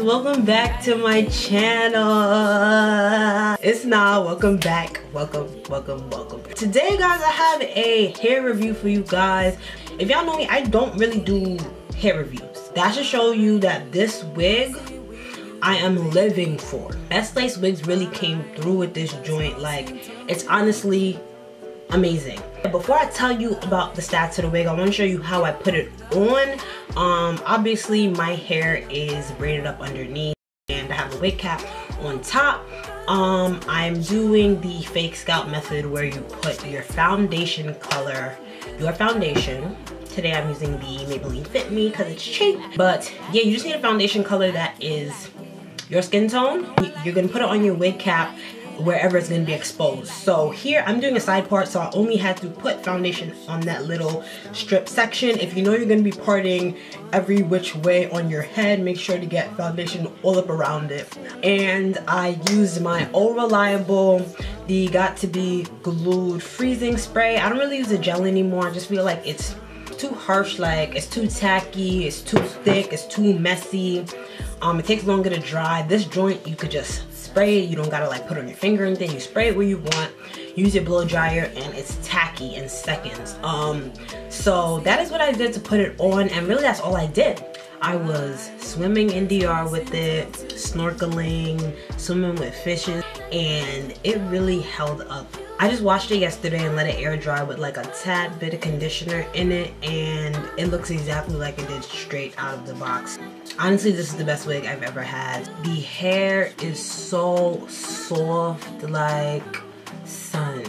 welcome back to my channel. It's Na, welcome back. Welcome. Today guys, I have a hair review for you guys. If y'all know me, I don't really do hair reviews. That should show you that this wig I am living for. BestLaceWigs really came through with this joint. Like, it's honestly amazing. Before I tell you about the stats of the wig, I want to show you how I put it on. Obviously my hair is braided up underneath and I have a wig cap on top. I'm doing the fake scalp method where you put your foundation color, your foundation. Today I'm using the Maybelline Fit Me because it's cheap. But yeah, you just need a foundation color that is your skin tone. You're gonna put it on your wig cap wherever it's going to be exposed. So here I'm doing a side part, so I only had to put foundation on that little strip section. If you know you're going to be parting every which way on your head, make sure to get foundation all up around it. And I used my old reliable, the Got To Be Glued freezing spray. I don't really use a gel anymore. I just feel like it's too harsh, like it's too tacky, it's too thick, it's too messy. It takes longer to dry. This joint you could just spray it. You don't gotta like put it on your finger or anything. You spray it where you want, use your blow dryer, and it's tacky in seconds. So that is what I did to put it on, and really that's all I did. I was swimming in DR with it, snorkeling, swimming with fishes, and it really held up. I just washed it yesterday and let it air dry with like a tad bit of conditioner in it, and it looks exactly like it did straight out of the box. Honestly, this is the best wig I've ever had. The hair is so soft, like sun.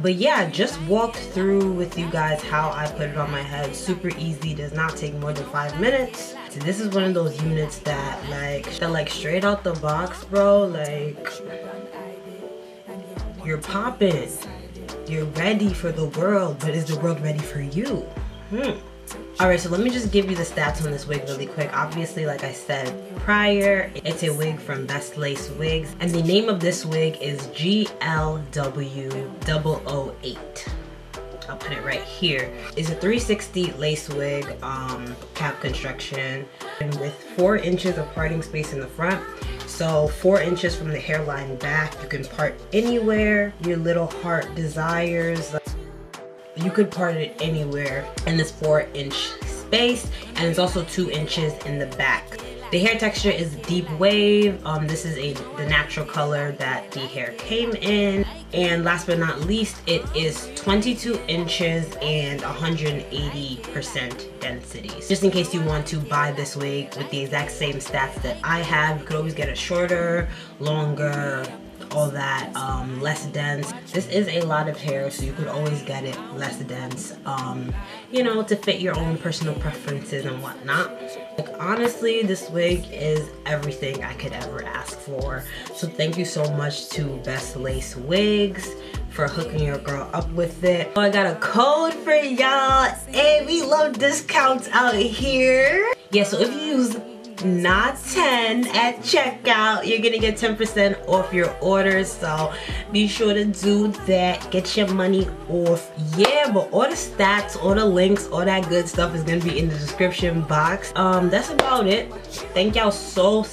But yeah, I just walked through with you guys how I put it on my head. Super easy, does not take more than 5 minutes. So this is one of those units that like straight out the box, bro, like you're popping. You're ready for the world, but is the world ready for you? Alright, so let me just give you the stats on this wig really quick. Obviously, like I said prior, it's a wig from BestLaceWigs, and the name of this wig is GLW008. I'll put it right here. It's a 360 lace wig, cap construction, and with 4 inches of parting space in the front. So 4 inches from the hairline back. You can part anywhere your little heart desires. You could part it anywhere in this 4-inch space, and it's also 2 inches in the back. The hair texture is deep wave. This is the natural color that the hair came in. And last but not least, it is 22 inches and 180% density. Just in case you want to buy this wig with the exact same stats that I have, you could always get a shorter, longer, all that, less dense. This is a lot of hair, so you could always get it less dense, you know, to fit your own personal preferences and whatnot. Like, honestly, this wig is everything I could ever ask for. So thank you so much to BestLaceWigs for hooking your girl up with it. I got a code for y'all. Hey, we love discounts out here. Yeah, so if you use NA10 at checkout, you're gonna get 10% off your orders, so be sure to do that. Get your money off. Yeah, but all the stats, all the links, all that good stuff is gonna be in the description box. That's about it. Thank y'all so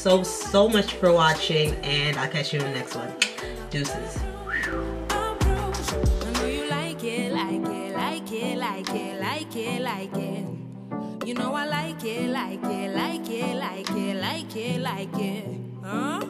much for watching, and I'll catch you in the next one. Deuces. You know I like it, huh?